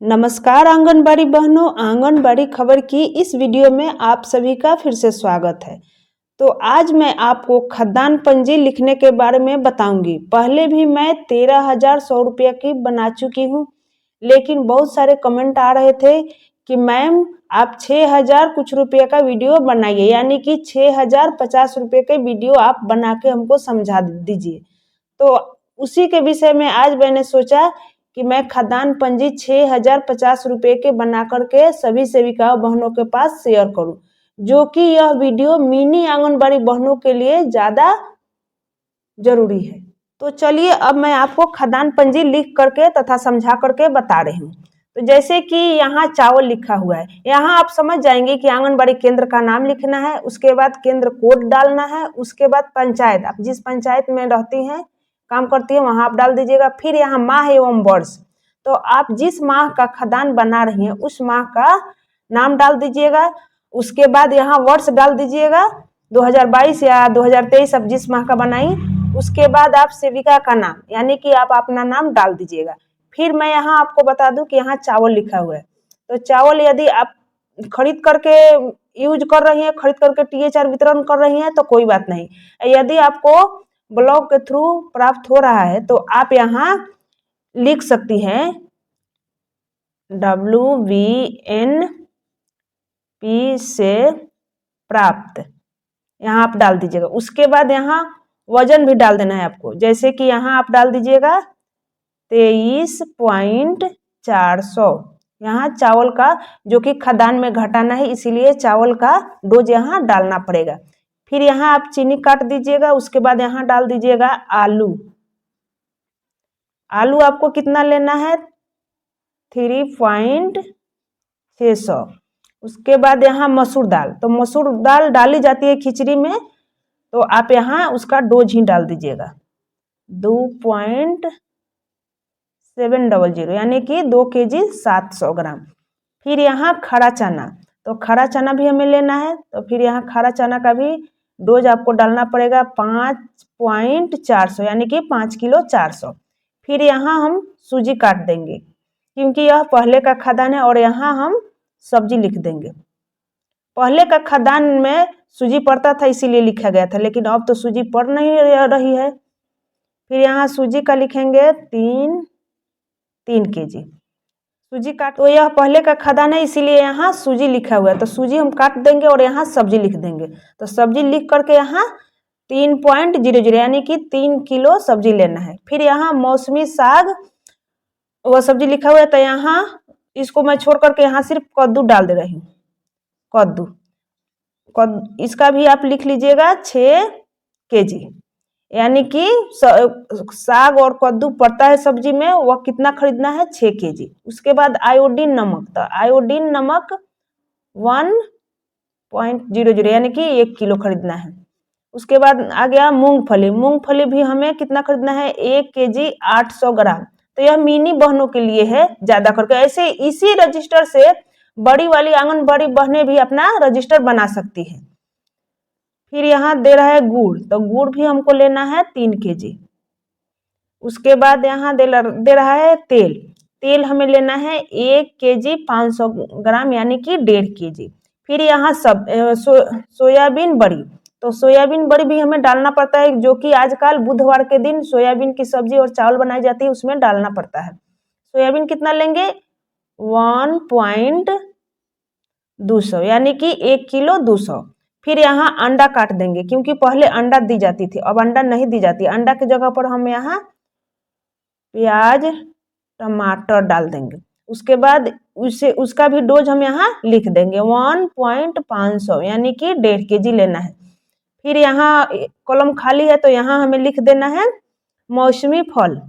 नमस्कार आंगनबाड़ी बहनों, आंगनबाड़ी खबर की इस वीडियो में आप सभी का फिर से स्वागत है। तो आज मैं आपको खदान पंजी लिखने के बारे में बताऊंगी। पहले भी मैं 13,100 रुपये की बना चुकी हूं, लेकिन बहुत सारे कमेंट आ रहे थे कि मैम आप 6,000 कुछ रुपये का वीडियो बनाइए, यानी कि 6,050 रुपये के वीडियो आप बना के हमको समझा दीजिए। तो उसी के विषय में आज मैंने सोचा कि मैं खदान पंजी 6,050 रुपये के बना करके सभी सेविकाओं बहनों के पास शेयर करूं, जो कि यह वीडियो मिनी आंगनबाड़ी बहनों के लिए ज़्यादा जरूरी है। तो चलिए अब मैं आपको खदान पंजी लिख करके तथा समझा करके बता रही हूँ। तो जैसे कि यहाँ चावल लिखा हुआ है, यहाँ आप समझ जाएंगे कि आंगनबाड़ी केंद्र का नाम लिखना है, उसके बाद केंद्र कोड डालना है, उसके बाद पंचायत, आप जिस पंचायत में रहती हैं काम करती है वहां आप डाल दीजिएगा। फिर यहाँ माह एवं वर्ष, तो आप जिस माह का खदान बना रही हैं उस माह का नाम डाल दीजिएगा। उसके बाद यहाँ वर्ष डाल दीजिएगा 2022 या 2023, आप जिस माह का बनाई। उसके बाद आप सेविका का नाम, यानी कि आप अपना नाम डाल दीजिएगा। फिर मैं यहाँ आपको बता दूं कि यहाँ चावल लिखा हुआ है, तो चावल यदि आप खरीद करके यूज कर रही हैं, खरीद करके THR वितरण कर रही हैं तो कोई बात नहीं। यदि आपको ब्लॉक के थ्रू प्राप्त हो रहा है तो आप यहाँ लिख सकती हैं WVNP से प्राप्त, यहाँ आप डाल दीजिएगा। उसके बाद यहाँ वजन भी डाल देना है आपको, जैसे कि यहाँ आप डाल दीजिएगा 23.400। यहाँ चावल का जो कि खदान में घटाना है, इसीलिए चावल का डोज यहाँ डालना पड़ेगा। फिर यहाँ आप चीनी काट दीजिएगा। उसके बाद यहाँ डाल दीजिएगा आलू। आलू आपको कितना लेना है? 3.600। उसके बाद यहाँ मसूर दाल, तो मसूर दाल डाली जाती है खिचड़ी में, तो आप यहाँ उसका डोज ही डाल दीजिएगा 2.700, यानी कि 2 kg 700 ग्राम। फिर यहाँ खड़ा चना, तो खड़ा चना भी हमें लेना है, तो फिर यहाँ खड़ा चना का भी डोज आपको डालना पड़ेगा 5.400, यानी कि 5 किलो 400। फिर यहाँ हम सूजी काट देंगे, क्योंकि यह पहले का खदान है, और यहाँ हम सब्जी लिख देंगे। पहले का खदान में सूजी पड़ता था इसीलिए लिखा गया था, लेकिन अब तो सूजी पड़ नहीं रही है। फिर यहाँ सूजी का लिखेंगे 3 kg सूजी काट, तो यह पहले का खदान है इसीलिए यहाँ सूजी लिखा हुआ है, तो सूजी हम काट देंगे और यहाँ सब्जी लिख देंगे। तो सब्जी लिख करके यहाँ 3.00, यानी कि 3 किलो सब्जी लेना है। फिर यहाँ मौसमी साग वह सब्जी लिखा हुआ है, तो यहाँ इसको मैं छोड़ करके यहाँ सिर्फ कद्दू डाल दे रही हूँ। कद्दू इसका भी आप लिख लीजिएगा 6 kg, यानी कि साग और कद्दू पड़ता है सब्जी में, वह कितना खरीदना है? 6 kg। उसके बाद आयोडीन नमक, तो आयोडीन नमक 1.00, यानी कि 1 किलो खरीदना है। उसके बाद आ गया मूंगफली। मूंगफली भी हमें कितना खरीदना है? 1 kg 800 ग्राम। तो यह मिनी बहनों के लिए है ज्यादा करके। ऐसे इसी रजिस्टर से बड़ी वाली आंगनबाड़ी बहनें भी अपना रजिस्टर बना सकती है। फिर यहाँ दे रहा है गुड़, तो गुड़ भी हमको लेना है 3 kg। उसके बाद यहाँ दे रहा है तेल। तेल हमें लेना है 1 kg 500 ग्राम, यानी कि 1.5 kg। फिर यहाँ सब सोयाबीन बड़ी, तो सोयाबीन बड़ी भी हमें डालना पड़ता है, जो कि आजकल बुधवार के दिन सोयाबीन की सब्जी और चावल बनाई जाती है, उसमें डालना पड़ता है। सोयाबीन कितना लेंगे? 1.200, यानी कि 1 किलो 200। फिर यहाँ अंडा काट देंगे, क्योंकि पहले अंडा दी जाती थी, अब अंडा नहीं दी जाती। अंडा की जगह पर हम यहाँ प्याज टमाटर डाल देंगे। उसके बाद उसका भी डोज हम यहाँ लिख देंगे 1.500, यानी कि 1.5 kg लेना है। फिर यहाँ कॉलम खाली है, तो यहाँ हमें लिख देना है मौसमी फल।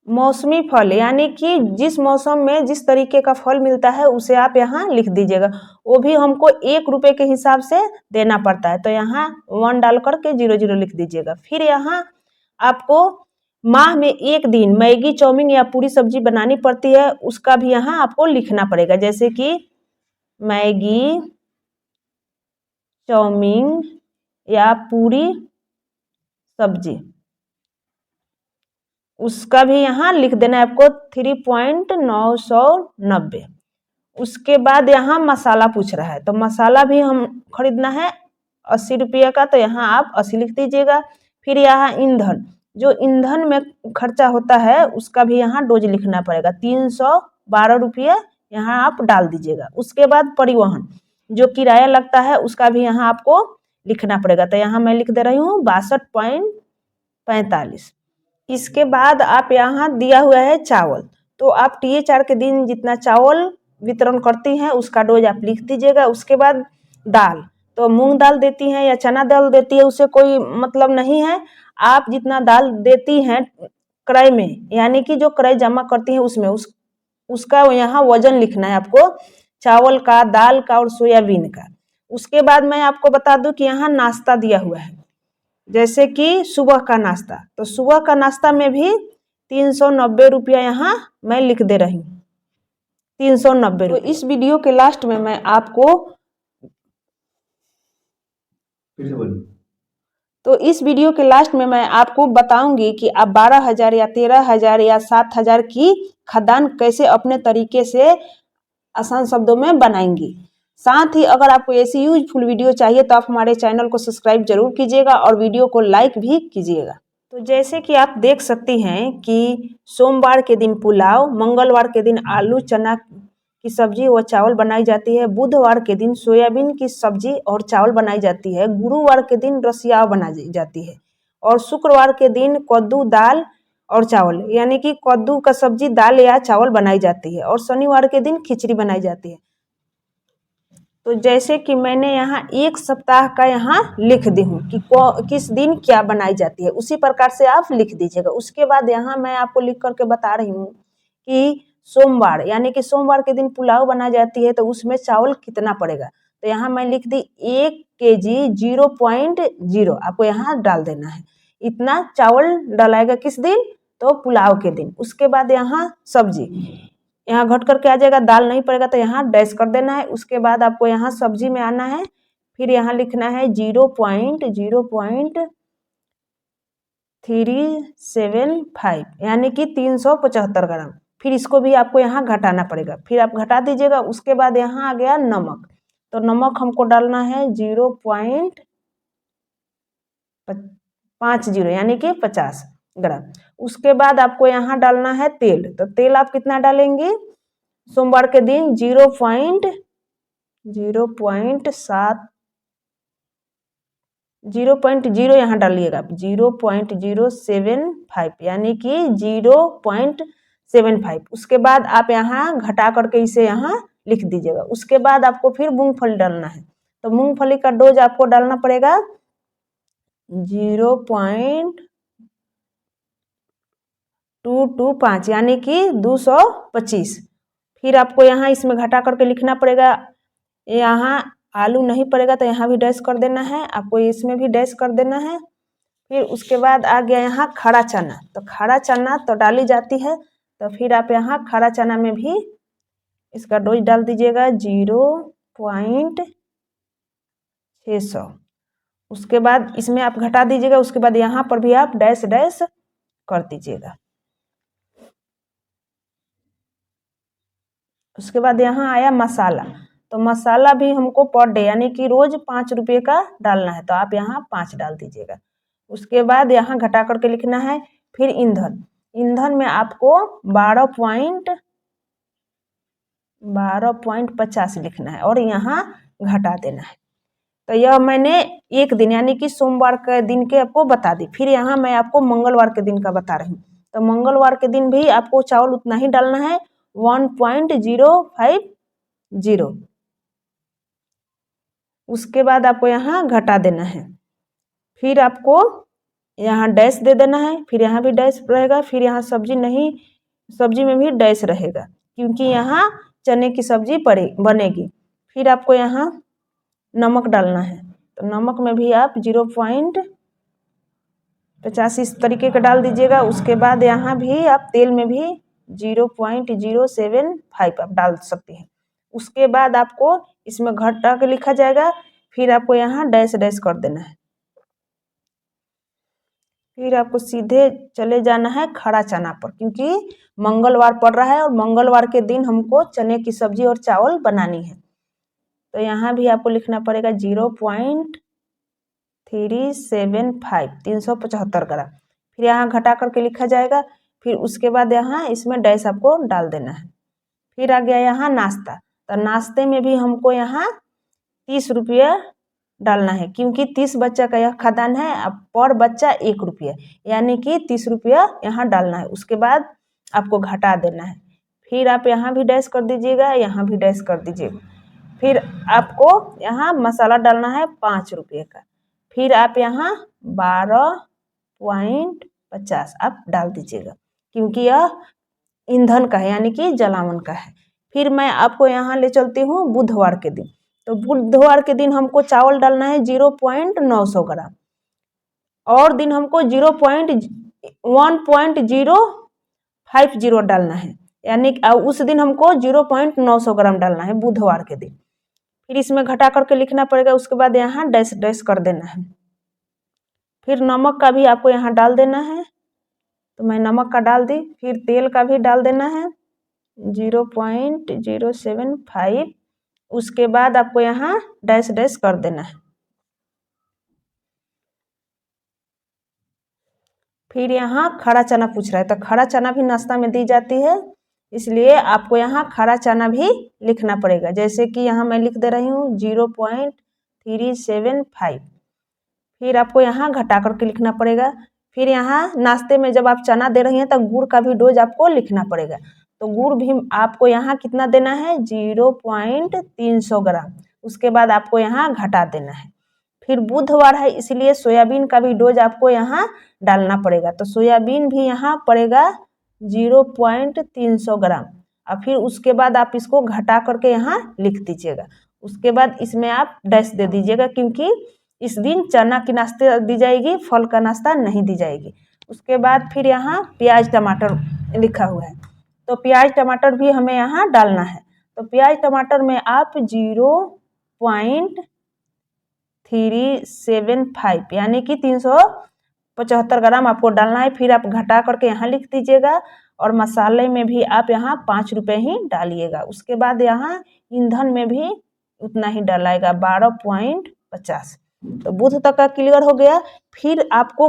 मौसमी फल, यानी कि जिस मौसम में जिस तरीके का फल मिलता है उसे आप यहाँ लिख दीजिएगा। वो भी हमको 1 रुपये के हिसाब से देना पड़ता है, तो यहाँ 1 डाल करके 00 लिख दीजिएगा। फिर यहाँ आपको माह में 1 दिन मैगी चाउमीन या पूरी सब्जी बनानी पड़ती है, उसका भी यहाँ आपको लिखना पड़ेगा, जैसे कि मैगी चाउमीन या पूरी सब्जी, उसका भी यहाँ लिख देना है आपको 3.990। उसके बाद यहाँ मसाला पूछ रहा है, तो मसाला भी हम खरीदना है 80 रुपये का, तो यहाँ आप 80 लिख दीजिएगा। फिर यहाँ ईंधन, जो ईंधन में खर्चा होता है उसका भी यहाँ डोज लिखना पड़ेगा, 312 रुपये यहाँ आप डाल दीजिएगा। उसके बाद परिवहन, जो किराया लगता है उसका भी यहाँ आपको लिखना पड़ेगा, तो यहाँ मैं लिख दे रही हूँ 62.45। इसके बाद आप यहाँ दिया हुआ है चावल, तो आप TH4 के दिन जितना चावल वितरण करती हैं उसका डोज आप लिख दीजिएगा। उसके बाद दाल, तो मूंग दाल देती हैं या चना दाल देती है उससे कोई मतलब नहीं है, आप जितना दाल देती हैं क्रय में, यानी कि जो क्रय जमा करती हैं उसमें उसका यहाँ वजन लिखना है आपको, चावल का, दाल का और सोयाबीन का। उसके बाद मैं आपको बता दूं कि यहाँ नाश्ता दिया हुआ है, जैसे कि सुबह का नाश्ता, तो सुबह का नाश्ता में भी 390 रुपया यहाँ मैं लिख दे रही हूँ, 390। तो इस वीडियो के लास्ट में मैं आपको बताऊंगी कि आप 12,000 या 13,000 या 7,000 की खाद्यान्न कैसे अपने तरीके से आसान शब्दों में बनाएंगी। साथ ही अगर आपको ऐसी यूजफुल वीडियो चाहिए तो आप हमारे चैनल को सब्सक्राइब जरूर कीजिएगा और वीडियो को लाइक भी कीजिएगा। तो जैसे कि आप देख सकती हैं कि सोमवार के दिन पुलाव, मंगलवार के दिन आलू चना की सब्जी व चावल बनाई जाती है, बुधवार के दिन सोयाबीन की सब्जी और चावल बनाई जाती है, गुरुवार के दिन रसियाव बनाई जाती है और शुक्रवार के दिन कद्दू दाल और चावल यानी कि कद्दू का सब्जी दाल या चावल बनाई जाती है और शनिवार के दिन खिचड़ी बनाई जाती है। तो जैसे कि मैंने यहाँ एक सप्ताह का यहाँ लिख दी हूँ कि किस दिन क्या बनाई जाती है, उसी प्रकार से आप लिख दीजिएगा। उसके बाद यहाँ मैं आपको लिख करके बता रही हूँ कि सोमवार यानी कि सोमवार के दिन पुलाव बनाई जाती है, तो उसमें चावल कितना पड़ेगा, तो यहाँ मैं लिख दी 1 kg 0.0 आपको यहाँ डाल देना है, इतना चावल डालाएगा किस दिन, तो पुलाव के दिन। उसके बाद यहाँ सब्जी, यहाँ घट करके आ जाएगा, दाल नहीं पड़ेगा तो यहाँ डैश कर देना है। उसके बाद आपको यहाँ सब्जी में आना है, फिर यहाँ लिखना है 0.375 यानी कि 375 ग्राम। फिर इसको भी आपको यहाँ घटाना पड़ेगा, फिर आप घटा दीजिएगा। उसके बाद यहाँ आ गया नमक, तो नमक हमको डालना है 0.50 यानी कि 50 ग्राम। उसके बाद आपको यहाँ डालना है तेल, तो तेल आप कितना डालेंगे, सोमवार के दिन 0.7 0.0 यहाँ डालिएगा, 0.075 यानी कि 0.75। उसके बाद आप यहाँ घटा करके इसे यहाँ लिख दीजिएगा। उसके बाद आपको फिर मूंगफली डालना है, तो मूंगफली का डोज आपको डालना पड़ेगा 0.225 यानी कि 225। फिर आपको यहाँ इसमें घटा करके लिखना पड़ेगा, यहाँ आलू नहीं पड़ेगा तो यहाँ भी डैश कर देना है, आपको इसमें भी डैश कर देना है। फिर उसके बाद आ गया यहाँ खड़ा चना, तो खड़ा चना तो डाली जाती है, तो फिर आप यहाँ खड़ा चना में भी इसका डोज डाल दीजिएगा 0.600। उसके बाद इसमें आप घटा दीजिएगा। उसके बाद यहाँ पर भी आप डैश डैश कर दीजिएगा। उसके बाद यहाँ आया मसाला, तो मसाला भी हमको पर डे यानी कि रोज 5 रुपये का डालना है, तो आप यहाँ 5 डाल दीजिएगा। उसके बाद यहाँ घटा करके लिखना है। फिर ईंधन, ईंधन में आपको 12.50 लिखना है और यहाँ घटा देना है। तो यह मैंने एक दिन यानी कि सोमवार के दिन के आपको बता दी। फिर यहाँ मैं आपको मंगलवार के दिन का बता रही हूँ, तो मंगलवार के दिन भी आपको चावल उतना ही डालना है, 1.050। उसके बाद आपको यहाँ घटा देना है, फिर आपको यहाँ डैश दे देना है, फिर यहाँ भी डैश रहेगा, फिर यहाँ सब्जी में भी डैश रहेगा क्योंकि यहाँ चने की सब्जी बनेगी। फिर आपको यहाँ नमक डालना है, तो नमक में भी आप 0.50 इस तरीके का डाल दीजिएगा। उसके बाद यहाँ भी आप तेल में भी 0.075 आप डाल सकते हैं। उसके बाद आपको इसमें घटा के लिखा जाएगा, फिर आपको यहाँ डैश डैश कर देना है। फिर आपको सीधे चले जाना है खड़ा चना पर, क्योंकि मंगलवार पड़ रहा है और मंगलवार के दिन हमको चने की सब्जी और चावल बनानी है। तो यहाँ भी आपको लिखना पड़ेगा 0.375 375 ग्राम। फिर यहाँ घटा करके लिखा जाएगा। फिर उसके बाद यहाँ इसमें डैश आपको डाल देना है। फिर आ गया यहाँ नाश्ता। तो नाश्ते में भी हमको यहाँ 30 रुपये डालना है, क्योंकि 30 बच्चा का यह खाद्यान्न है। अब पर बच्चा 1 रुपया, यानी कि 30 रुपया यहाँ डालना है। उसके बाद आपको घटा देना है। फिर आप यहाँ भी डैश कर दीजिएगा, यहाँ भी डैश कर दीजिएगा। फिर आपको यहाँ मसाला डालना है 5 रुपये का। फिर आप यहाँ 12.50 आप डाल दीजिएगा, क्योंकि यह ईंधन का है, यानी कि जलावन का है। फिर मैं आपको यहाँ ले चलती हूँ बुधवार के दिन। तो बुधवार के दिन हमको चावल डालना है 0.900 ग्राम, और दिन हमको 1.050 डालना है, यानी उस दिन हमको 0.900 ग्राम डालना है बुधवार के दिन। फिर इसमें घटा करके लिखना पड़ेगा। उसके बाद यहाँ डैश डैश कर देना है। फिर नमक का भी आपको यहाँ डाल देना है। तो मैं नमक का डाल दी। फिर तेल का भी डाल देना है 0.075। उसके बाद आपको यहाँ डैश डैश कर देना है। फिर यहाँ खड़ा चना पूछ रहा है, तो खड़ा चना भी नाश्ता में दी जाती है, इसलिए आपको यहाँ खड़ा चना भी लिखना पड़ेगा। जैसे कि यहाँ मैं लिख दे रही हूँ 0.375। फिर आपको यहाँ घटा करके लिखना पड़ेगा। फिर यहाँ नाश्ते में जब आप चना दे रही हैं तो गुड़ का भी डोज आपको लिखना पड़ेगा। तो गुड़ भी आपको यहाँ कितना देना है 0.300 ग्राम। उसके बाद आपको यहाँ घटा देना है। फिर बुधवार है, इसलिए सोयाबीन का भी डोज आपको यहाँ डालना पड़ेगा। तो सोयाबीन भी यहाँ पड़ेगा 0.300 ग्राम। और फिर उसके बाद आप इसको घटा करके यहाँ लिख दीजिएगा। उसके बाद इसमें आप डैश दे दीजिएगा, क्योंकि इस दिन चना की नाश्ते दी जाएगी, फल का नाश्ता नहीं दी जाएगी। उसके बाद फिर यहाँ प्याज टमाटर लिखा हुआ है, तो प्याज टमाटर भी हमें यहाँ डालना है। तो प्याज टमाटर में आप 0.375 यानी कि 375 ग्राम आपको डालना है। फिर आप घटा करके यहाँ लिख दीजिएगा। और मसाले में भी आप यहाँ 5 रुपये ही डालिएगा। उसके बाद यहाँ ईंधन में भी उतना ही डालाएगा 12.50। तो बुध तक का क्लियर हो गया। फिर आपको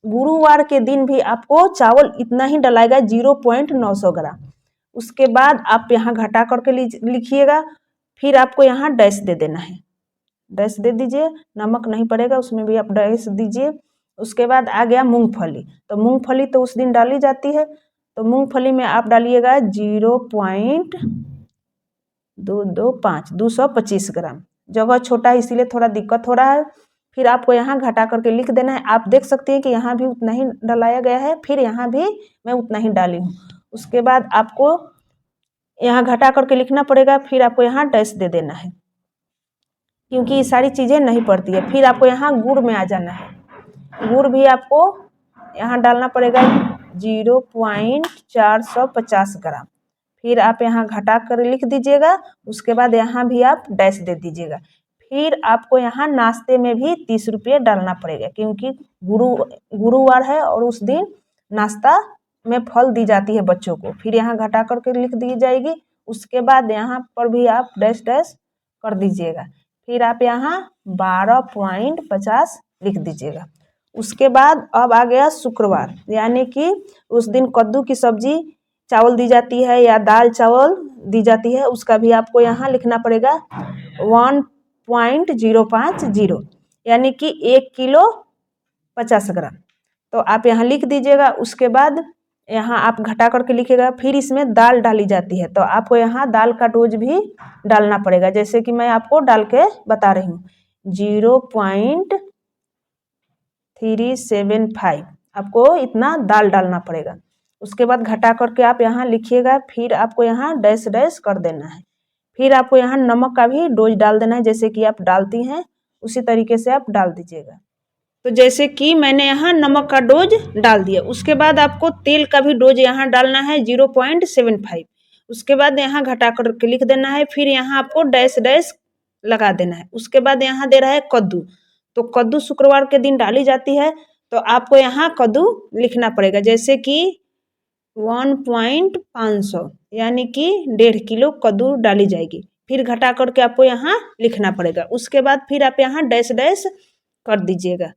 गुरुवार के दिन भी आपको चावल इतना ही डालाएगा 0.900 ग्राम। उसके बाद आप यहाँ घटा करके लिखिएगा। फिर आपको यहाँ डैश दे देना है, डैश दे दीजिए। नमक नहीं पड़ेगा, उसमें भी आप डैश दीजिए। उसके बाद आ गया मूंगफली। तो मूंगफली तो उस दिन डाली जाती है, तो मूंगफली में आप डालिएगा 225 ग्राम। जगह छोटा है इसीलिए थोड़ा दिक्कत हो रहा है। फिर आपको यहाँ घटा करके लिख देना है। आप देख सकते हैं कि यहाँ भी उतना ही डालाया गया है, फिर यहाँ भी मैं उतना ही डाली हूँ। उसके बाद आपको यहाँ घटा करके लिखना पड़ेगा। फिर आपको यहाँ डैश दे देना है, क्योंकि ये सारी चीज़ें नहीं पड़ती है। फिर आपको यहाँ गुड़ में आ जाना है। गुड़ भी आपको यहाँ डालना पड़ेगा 0.450 ग्राम। फिर आप यहाँ घटा कर लिख दीजिएगा। उसके बाद यहाँ भी आप डैश दे दीजिएगा। फिर आपको यहाँ नाश्ते में भी 30 रुपये डालना पड़ेगा, क्योंकि गुरुवार है और उस दिन नाश्ता में फल दी जाती है बच्चों को। फिर यहाँ घटा करके लिख दी जाएगी। उसके बाद यहाँ पर भी आप डैश डैश कर दीजिएगा। फिर आप यहाँ 12.50 लिख दीजिएगा। उसके बाद अब आ गया शुक्रवार, यानी कि उस दिन कद्दू की सब्जी चावल दी जाती है या दाल चावल दी जाती है। उसका भी आपको यहाँ लिखना पड़ेगा 1.050, यानी कि 1 किलो 50 ग्राम। तो आप यहाँ लिख दीजिएगा। उसके बाद यहाँ आप घटा करके लिखिएगा। फिर इसमें दाल डाली जाती है, तो आपको यहाँ दाल का डोज भी डालना पड़ेगा, जैसे कि मैं आपको डाल के बता रही हूँ 0.375 आपको इतना दाल डालना पड़ेगा। उसके बाद घटा करके आप यहाँ लिखिएगा। फिर आपको यहाँ डैश डैश कर देना है। फिर आपको यहाँ नमक का भी डोज डाल देना है, जैसे कि आप डालती हैं उसी तरीके से आप डाल दीजिएगा। तो जैसे कि मैंने यहाँ नमक का डोज डाल दिया। उसके बाद आपको तेल का भी डोज यहाँ डालना है 0.75। उसके बाद यहाँ घटा करके लिख देना है। फिर यहाँ आपको डैश डैश लगा देना है। उसके बाद यहाँ दे रहा है कद्दू। तो कद्दू शुक्रवार के दिन डाली जाती है, तो आपको यहाँ कद्दू लिखना पड़ेगा, जैसे कि 1.500 यानी कि 1.5 किलो कद्दू डाली जाएगी। फिर घटा करके आपको यहाँ लिखना पड़ेगा। उसके बाद फिर आप यहाँ डैश डैश कर दीजिएगा,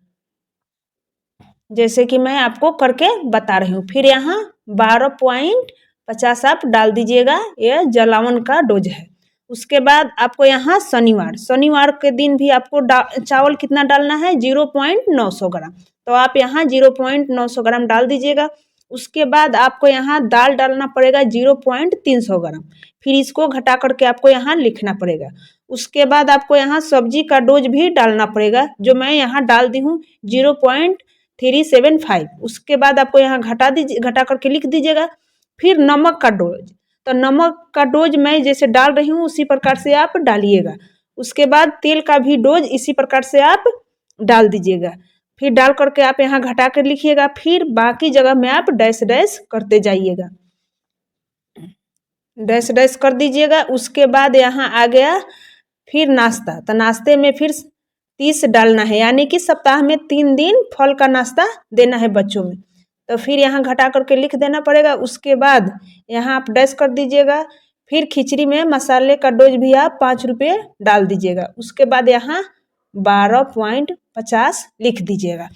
जैसे कि मैं आपको करके बता रही हूँ। फिर यहाँ 12.50 आप डाल दीजिएगा, यह जलावन का डोज है। उसके बाद आपको यहाँ शनिवार के दिन भी आपको चावल कितना डालना है, 0.900 ग्राम। तो आप यहाँ 0.900 ग्राम डाल दीजिएगा। उसके बाद आपको यहाँ दाल डालना पड़ेगा 0.300 ग्राम। फिर इसको घटा करके आपको यहाँ लिखना पड़ेगा। उसके बाद आपको यहाँ सब्जी का डोज भी डालना पड़ेगा, जो मैं यहाँ डाल दी हूँ 0.375। उसके बाद आपको यहाँ घटा करके लिख दीजिएगा। फिर नमक का डोज, तो नमक का डोज मैं जैसे डाल रही हूँ उसी प्रकार से आप डालिएगा। उसके बाद तेल का भी डोज इसी प्रकार से आप डाल दीजिएगा। फिर डाल करके आप यहाँ घटा कर लिखिएगा। फिर बाकी जगह में आप डैश डैश करते जाइएगा, डैश डैश कर दीजिएगा। उसके बाद यहाँ आ गया फिर नाश्ता, तो नाश्ते में फिर 30 डालना है, यानी कि सप्ताह में 3 दिन फल का नाश्ता देना है बच्चों में। तो फिर यहाँ घटा करके लिख देना पड़ेगा। उसके बाद यहाँ आप डैश कर दीजिएगा। फिर खिचड़ी में मसाले का डोज भी आप 5 रुपये डाल दीजिएगा। उसके बाद यहाँ 12.50 लिख दीजिएगा।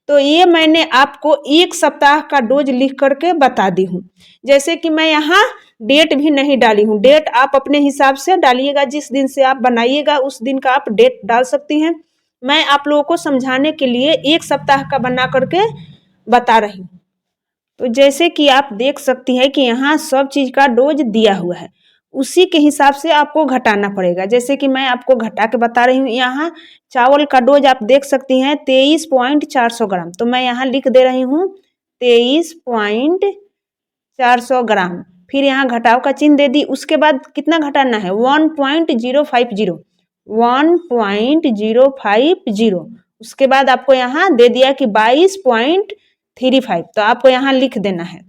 तो ये मैंने आपको 1 सप्ताह का डोज लिख करके बता दी हूँ। जैसे कि मैं यहाँ डेट भी नहीं डाली हूँ, डेट आप अपने हिसाब से डालिएगा। जिस दिन से आप बनाइएगा उस दिन का आप डेट डाल सकती हैं। मैं आप लोगों को समझाने के लिए 1 सप्ताह का बना करके बता रही हूँ। तो जैसे कि आप देख सकती हैं कि यहाँ सब चीज़ का डोज दिया हुआ है, उसी के हिसाब से आपको घटाना पड़ेगा। जैसे कि मैं आपको घटा के बता रही हूँ। यहाँ चावल का डोज आप देख सकती हैं 23.400 ग्राम, तो मैं यहाँ लिख दे रही हूँ 23.400 ग्राम। फिर यहाँ घटाव का चिन्ह दे दी। उसके बाद कितना घटाना है, 1.050। उसके बाद आपको यहाँ दे दिया कि 22.35, तो आपको यहाँ लिख देना है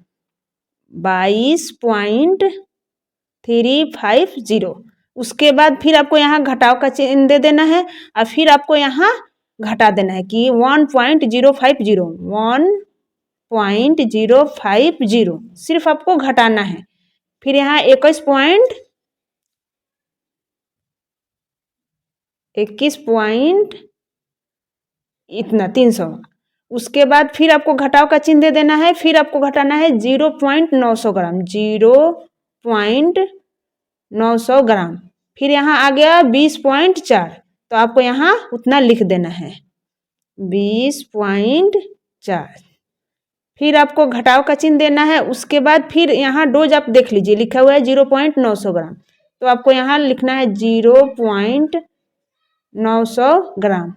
22.350। उसके बाद फिर आपको यहाँ घटाव का चिन्ह दे देना है और फिर आपको यहाँ घटा देना है कि 1.050 सिर्फ आपको घटाना है। फिर यहाँ 21 पॉइंट इतना 300। उसके बाद फिर आपको घटाव का चिन्ह दे देना है। फिर आपको घटाना है 0.900 ग्राम, 0.900 ग्राम। फिर यहाँ आ गया 20.4, तो आपको यहाँ उतना लिख देना है 20.4। फिर आपको घटाव का चिन्ह देना है। उसके बाद फिर यहाँ डोज आप देख लीजिए, लिखा हुआ है 0.900 ग्राम, तो आपको यहाँ लिखना है 0.900 ग्राम।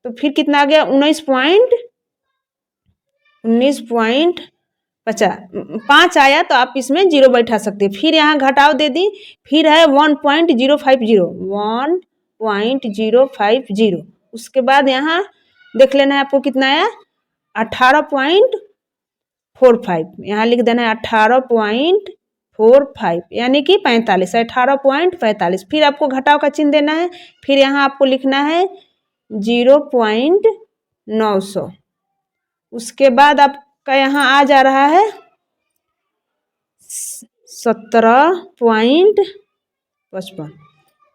तो फिर कितना आ गया 19.5 आया, तो आप इसमें 0 बैठा सकते हैं। फिर यहाँ घटाव दे दी। फिर है 1.050। उसके बाद यहाँ देख लेना है आपको कितना आया, 18.45। यहाँ लिख देना है 18.45 यानी कि 45, 18.45। फिर आपको घटाव का चिन्ह देना है। फिर यहाँ आपको लिखना है 0.900। उसके बाद आपका यहाँ आ जा रहा है 17.55।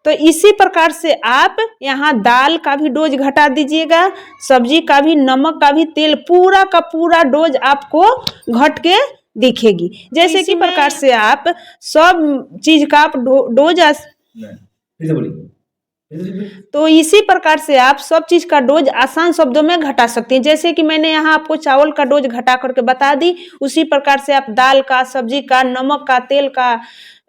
तो इसी प्रकार से आप यहाँ दाल का भी डोज घटा दीजिएगा, सब्जी का भी, नमक का भी, तेल, पूरा का पूरा डोज आपको घट के दिखेगी। जैसे कि प्रकार से आप सब चीज का आप डोज तो इसी प्रकार से आप सब चीज का डोज आसान शब्दों में घटा सकते हैं। जैसे कि मैंने यहाँ आपको चावल का डोज घटा करके बता दी, उसी प्रकार से आप दाल का, सब्जी का, नमक का, तेल का,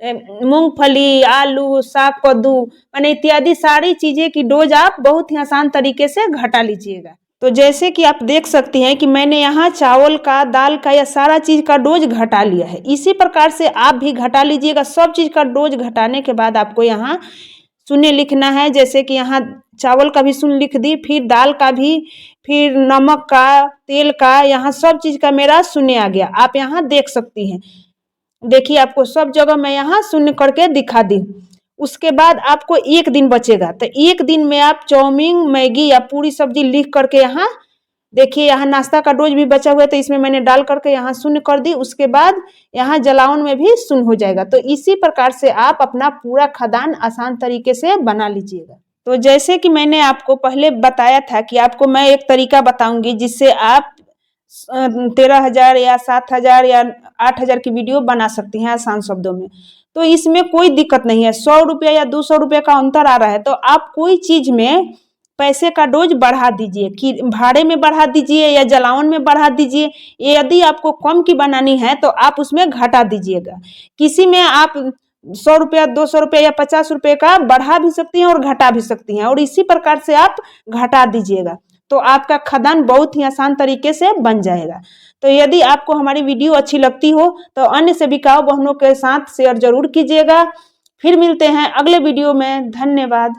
मूंगफली, आलू, साग, कद्दू माने इत्यादि सारी चीजें की डोज आप बहुत ही आसान तरीके से घटा लीजिएगा। तो जैसे कि आप देख सकती हैं कि मैंने यहाँ चावल का, दाल का, या सारा चीज का डोज घटा लिया है। इसी प्रकार से आप भी घटा लीजिएगा। सब चीज का डोज घटाने के बाद आपको यहाँ शून्य लिखना है। जैसे कि यहाँ चावल का भी शून्य लिख दी, फिर दाल का भी, फिर नमक का, तेल का, यहाँ सब चीज का मेरा शून्य आ गया। आप यहाँ देख सकती हैं, देखिए आपको सब जगह मैं यहाँ शून्य करके दिखा दी। उसके बाद आपको 1 दिन बचेगा, तो 1 दिन में आप चाउमीन, मैगी या पूरी सब्जी लिख करके यहाँ देखिए यहाँ नाश्ता का डोज भी बचा हुआ है, तो इसमें मैंने डाल करके यहाँ शून्य कर दी। उसके बाद यहाँ जलावन में भी शून्य हो जाएगा। तो इसी प्रकार से आप अपना पूरा खदान आसान तरीके से बना लीजिएगा। तो जैसे कि मैंने आपको पहले बताया था कि आपको मैं एक तरीका बताऊंगी जिससे आप 13,000 या 7,000 या 8,000 की वीडियो बना सकती हैं आसान शब्दों में। तो इसमें कोई दिक्कत नहीं है। 100 रुपया या 200 रुपये का अंतर आ रहा है, तो आप कोई चीज में पैसे का डोज बढ़ा दीजिए, कि भाड़े में बढ़ा दीजिए या जलावन में बढ़ा दीजिए। यदि आपको कम की बनानी है तो आप उसमें घटा दीजिएगा। किसी में आप 100 रुपया, 200 रुपया या 50 रुपये का बढ़ा भी सकती हैं और घटा भी सकती हैं, और इसी प्रकार से आप घटा दीजिएगा, तो आपका खदान बहुत ही आसान तरीके से बन जाएगा। तो यदि आपको हमारी वीडियो अच्छी लगती हो तो अन्य सेविकाओं बहनों के साथ शेयर जरूर कीजिएगा। फिर मिलते हैं अगले वीडियो में। धन्यवाद।